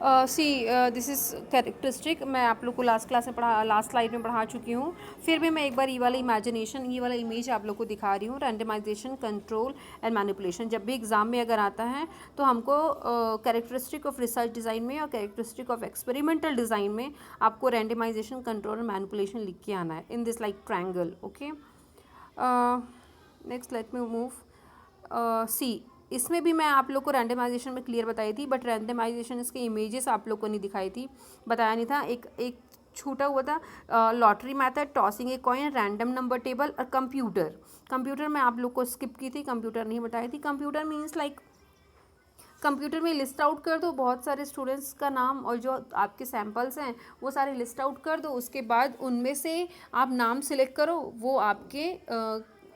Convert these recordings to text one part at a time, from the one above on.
See this is characteristic, मैं आप लोग को लास्ट क्लास में पढ़ा, लास्ट स्लाइड में पढ़ा चुकी हूँ। फिर भी मैं एक बार ये वाला इमेजिनेशन, ये वाला इमेज आप लोग को दिखा रही हूँ। रैंडमाइजेशन, कंट्रोल एंड मैनिपुलेशन जब भी एग्जाम में अगर आता है तो हमको कैरेक्टरिस्टिक ऑफ रिसर्च डिज़ाइन में और कैरेक्टरिस्टिक ऑफ एक्सपेरिमेंटल डिज़ाइन में आपको रैंडमाइजेशन, कंट्रोल एंड मैनिपुलेशन लिख के आना है in this like triangle. Okay, next let me move. See, इसमें भी मैं आप लोग को रैंडमाइजेशन में क्लियर बताई थी, बट रैंडमाइजेशन इसके इमेजेस आप लोग को नहीं दिखाई थी, बताया नहीं था। एक एक छूटा हुआ था lottery method, tossing a coin, random number table और कंप्यूटर। कंप्यूटर में आप लोग को स्किप की थी, कंप्यूटर नहीं बताई थी। कंप्यूटर मीन्स लाइक कंप्यूटर में लिस्ट आउट कर दो बहुत सारे स्टूडेंट्स का नाम और जो आपके सैम्पल्स हैं वो सारे लिस्ट आउट कर दो, उसके बाद उनमें से आप नाम सिलेक्ट करो, वो आपके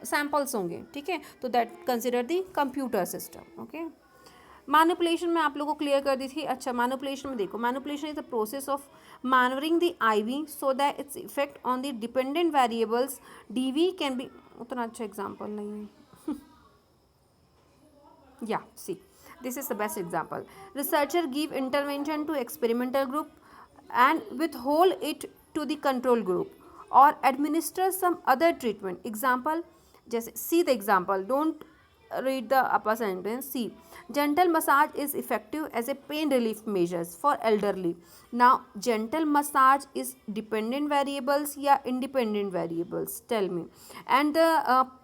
सैम्पल्स होंगे, ठीक है। तो that consider the computer system. Okay, manipulation में आप लोगों को क्लियर कर दी थी। अच्छा, मैनिपुलेशन में देखो, manipulation is the process of manoeuvring the IV so that its effect on the dependent variables DV can be. उतना अच्छा एग्जाम्पल नहीं है। Yeah, see, this is the best example. Researcher give intervention to experimental group and withhold it to the control group or administer some other treatment. Example, जैसे see the example, don't read the upper sentence. See, gentle massage is effective as a pain relief measures for elderly. Now, gentle massage is dependent variables या independent variables? Tell me. And the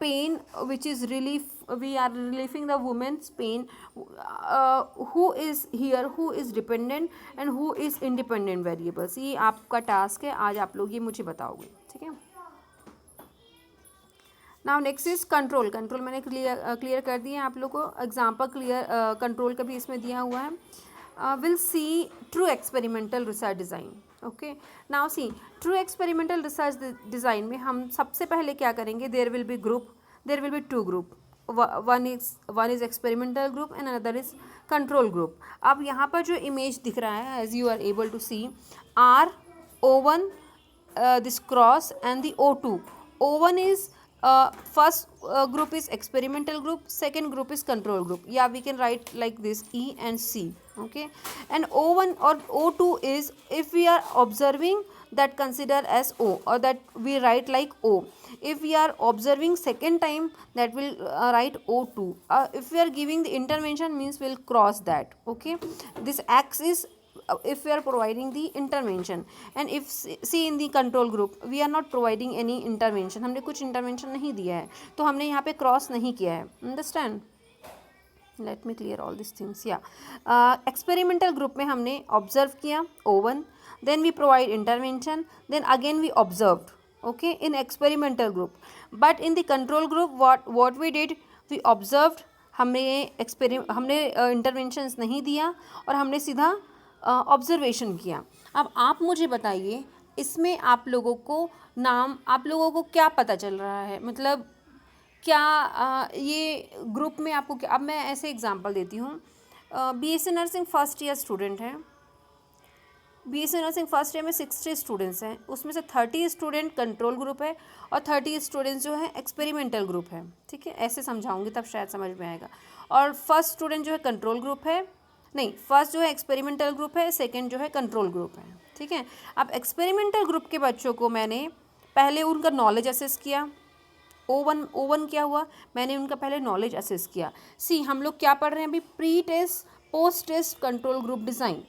pain which is relief, we are relieving the woman's pain. Who is here? Who is dependent and who is independent variables? ये आपका task है, आज आप लोग ये मुझे बताओगे, ठीक है। Now next is control. Control मैंने क्लियर कर दिए आप लोग को, एग्जाम्पल क्लियर कंट्रोल का भी इसमें दिया हुआ है। Will see true experimental research design. Okay, now see true experimental research design में हम सबसे पहले क्या करेंगे, there will be group, there will be two group, one is experimental group and another is control group. अब यहाँ पर जो इमेज दिख रहा है, as you are able to see, R O1 this cross and the O2. O1 is first group is experimental group, second group is control group. Yeah, we can write like this, E and C. Okay, and O1 or O2 is if we are observing, that consider as O, or that we write like O. If we are observing second time, that will write O2. If we are giving the intervention, means we'll cross that. Okay, this X is if we are providing the intervention, and if see in the control group we are not providing any intervention, हमने कुछ intervention नहीं दिया है, तो हमने यहाँ पे cross नहीं किया है। Understand, let me clear all this things. या एक्सपेरिमेंटल ग्रुप में हमने ऑब्जर्व किया O1, then we provide intervention, then again we observed, okay, in experimental group. But in the control group what we did, we observed, हमने interventions नहीं दिया और हमने सीधा ऑब्जर्वेशन किया। अब आप मुझे बताइए, इसमें आप लोगों को नाम, आप लोगों को क्या पता चल रहा है, मतलब क्या ये ग्रुप में आपको क्या। अब मैं ऐसे एग्जांपल देती हूँ, BSc nursing first year student हैं, BSc नर्सिंग फर्स्ट ईयर में 60 स्टूडेंट्स हैं, उसमें से 30 स्टूडेंट कंट्रोल ग्रुप है और 30 स्टूडेंट्स जो है एक्सपेरिमेंटल ग्रुप है, ठीक है। ऐसे समझाऊंगी तब शायद समझ में आएगा। और फर्स्ट स्टूडेंट जो है कंट्रोल ग्रुप है, नहीं, फर्स्ट जो है एक्सपेरिमेंटल ग्रुप है, सेकंड जो है कंट्रोल ग्रुप है, ठीक है। अब एक्सपेरिमेंटल ग्रुप के बच्चों को मैंने पहले उनका नॉलेज असेस किया। O1 क्या हुआ, मैंने उनका पहले नॉलेज असेस किया। सी, हम लोग क्या पढ़ रहे हैं अभी, pre test post test control group design.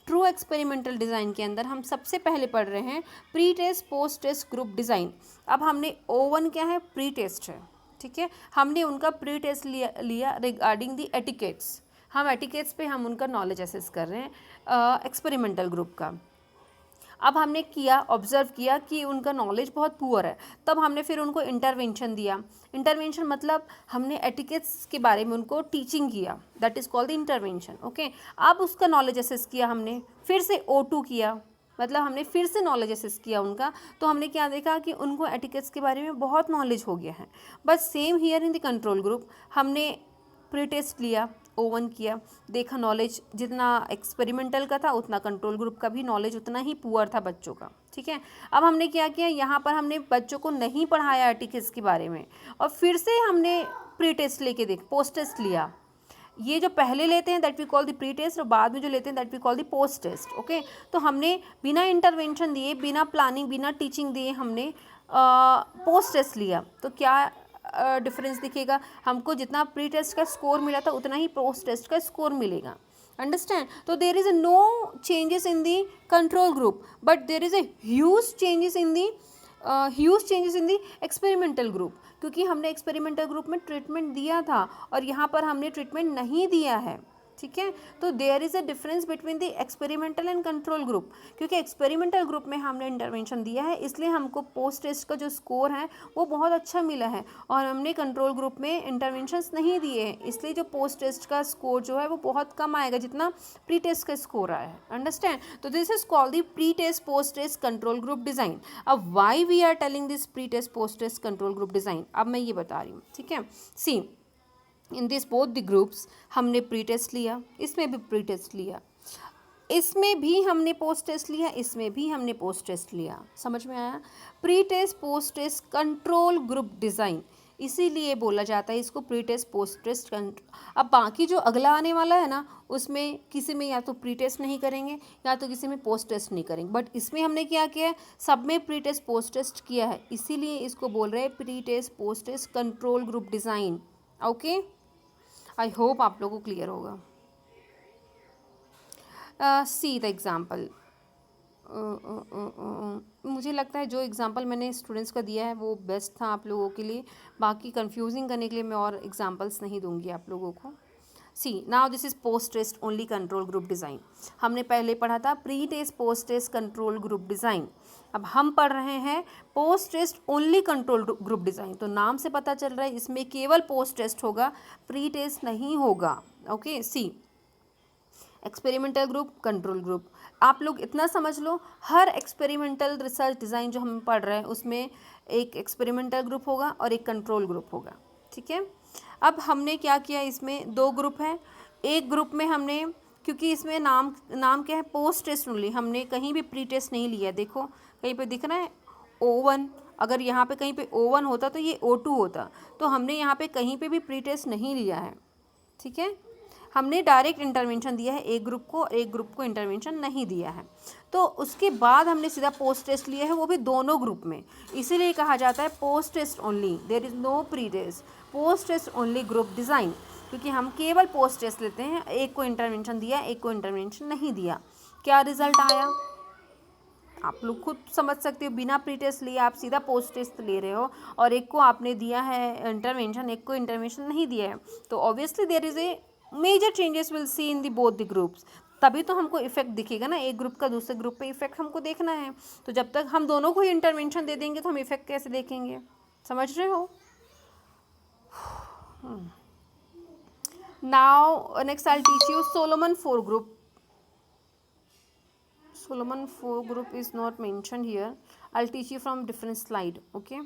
True experimental design के अंदर हम सबसे पहले पढ़ रहे हैं pre test post test group design. अब हमने O1 क्या है, प्री टेस्ट है, ठीक है। हमने उनका प्री टेस्ट लिया रिगार्डिंग दी एटिकेट्स, हम एटिकेट्स पे हम उनका नॉलेज असेस कर रहे हैं एक्सपेरिमेंटल ग्रुप का। अब हमने किया, ऑब्जर्व किया कि उनका नॉलेज बहुत पुअर है, तब हमने फिर उनको इंटरवेंशन दिया। इंटरवेंशन मतलब हमने एटिकेट्स के बारे में उनको टीचिंग किया, that is called the intervention. Okay, अब उसका नॉलेज असेस किया हमने, फिर से O2 किया, मतलब हमने फिर से नॉलेज असेस किया उनका, तो हमने क्या देखा कि उनको एटिकेट्स के बारे में बहुत नॉलेज हो गया है। But same here in the control group, हमने प्री टेस्ट लिया, O1 किया, देखा नॉलेज जितना एक्सपेरिमेंटल का था उतना कंट्रोल ग्रुप का भी नॉलेज उतना ही पुअर था बच्चों का, ठीक है। अब हमने क्या किया, यहाँ पर हमने बच्चों को नहीं पढ़ाया एटिकेट्स के बारे में, और फिर से हमने प्री टेस्ट लेके पोस्ट टेस्ट लिया। ये जो पहले लेते हैं that we call the pre test, और बाद में जो लेते हैं that we call the post test. Okay, तो हमने बिना इंटरवेंशन दिए, बिना प्लानिंग, बिना टीचिंग दिए हमने पोस्ट टेस्ट लिया, तो क्या डिफरेंस दिखेगा? हमको जितना प्री टेस्ट का स्कोर मिला था उतना ही पोस्ट टेस्ट का स्कोर मिलेगा। अंडरस्टैंड? तो there is no changes in the control group, but there is a huge changes in the experimental group, क्योंकि हमने एक्सपेरिमेंटल ग्रुप में ट्रीटमेंट दिया था और यहाँ पर हमने ट्रीटमेंट नहीं दिया है। ठीक है, तो there is a difference between the experimental and control group, क्योंकि एक्सपेरिमेंटल ग्रुप में हमने इंटरवेंशन दिया है, इसलिए हमको पोस्ट टेस्ट का जो स्कोर है वो बहुत अच्छा मिला है, और हमने कंट्रोल ग्रुप में इंटरवेंशंस नहीं दिए हैं, इसलिए जो पोस्ट टेस्ट का स्कोर जो है वो बहुत कम आएगा जितना प्री टेस्ट का स्कोर आया है। अंडरस्टैंड? तो this is called the pre test post test control group design. अब why we are telling this pre test post test control group design, अब मैं ये बता रही हूँ। ठीक है, see in this both the groups हमने प्री टेस्ट लिया, इसमें भी प्री टेस्ट लिया, इसमें भी हमने पोस्ट टेस्ट लिया, इसमें भी हमने पोस्ट टेस्ट लिया। समझ में आया? Pre test post test control group design, इसीलिए बोला जाता है इसको pre test post test control. अब बाकी जो अगला आने वाला है ना, उसमें किसी में या तो प्री टेस्ट नहीं करेंगे या तो किसी में पोस्ट टेस्ट नहीं करेंगे, बट इसमें हमने क्या किया है, सब में प्री टेस्ट पोस्ट टेस्ट किया है, इसीलिए इसको बोल रहे हैं pre test post test control group design. Okay, I hope आप लोगों को क्लियर होगा। सी द एग्ज़ाम्पल, मुझे लगता है जो एग्ज़ाम्पल मैंने स्टूडेंट्स का दिया है वो बेस्ट था आप लोगों के लिए, बाकी कंफ्यूजिंग करने के लिए मैं और एग्जांपल्स नहीं दूंगी आप लोगों को। See now this is post test only control group design. हमने पहले पढ़ा था pre test post test control group design, अब हम पढ़ रहे हैं post test only control group design. तो नाम से पता चल रहा है इसमें केवल पोस्ट टेस्ट होगा, प्री टेस्ट नहीं होगा। Okay, see experimental group, control group, आप लोग इतना समझ लो, हर एक्सपेरिमेंटल रिसर्च डिज़ाइन जो हम पढ़ रहे हैं उसमें एक एक्सपेरिमेंटल ग्रुप होगा और एक कंट्रोल ग्रुप होगा। ठीक है, अब हमने क्या किया, इसमें दो ग्रुप हैं, एक ग्रुप में हमने, क्योंकि इसमें नाम क्या है, पोस्ट टेस्ट ओनली, हमने कहीं भी प्री टेस्ट नहीं लिया। देखो कहीं पे दिख रहा है O1, अगर यहाँ पे कहीं पे O1 होता तो ये O2 होता, तो हमने यहाँ पे कहीं पे भी प्री टेस्ट नहीं लिया है। ठीक है, हमने डायरेक्ट इंटरवेंशन दिया है एक ग्रुप को, और एक ग्रुप को इंटरवेंशन नहीं दिया है, तो उसके बाद हमने सीधा पोस्ट टेस्ट लिया है, वो भी दोनों ग्रुप में, इसीलिए कहा जाता है post test only, there is no pre test, post test only group design, क्योंकि हम केवल पोस्ट टेस्ट लेते हैं, एक को इंटरवेंशन दिया, एक को इंटरवेंशन नहीं दिया। क्या रिजल्ट आया आप लोग खुद समझ सकते हो, बिना प्री टेस्ट लिए आप सीधा पोस्ट टेस्ट ले रहे हो, और एक को आपने दिया है इंटरवेंशन, एक को इंटरवेंशन नहीं दिया है, तो obviously there is a major changes will see in the both the groups, तभी तो हमको इफेक्ट दिखेगा ना, एक ग्रुप का दूसरे ग्रुप पे इफेक्ट हमको देखना है, तो जब तक हम दोनों को ही इंटरवेंशन दे देंगे तो हम इफेक्ट कैसे देखेंगे? समझ रहे हो? Now next I teach you Solomon 4 group. Solomon 4 group is not mentioned here. I'll teach you from different slide. Okay.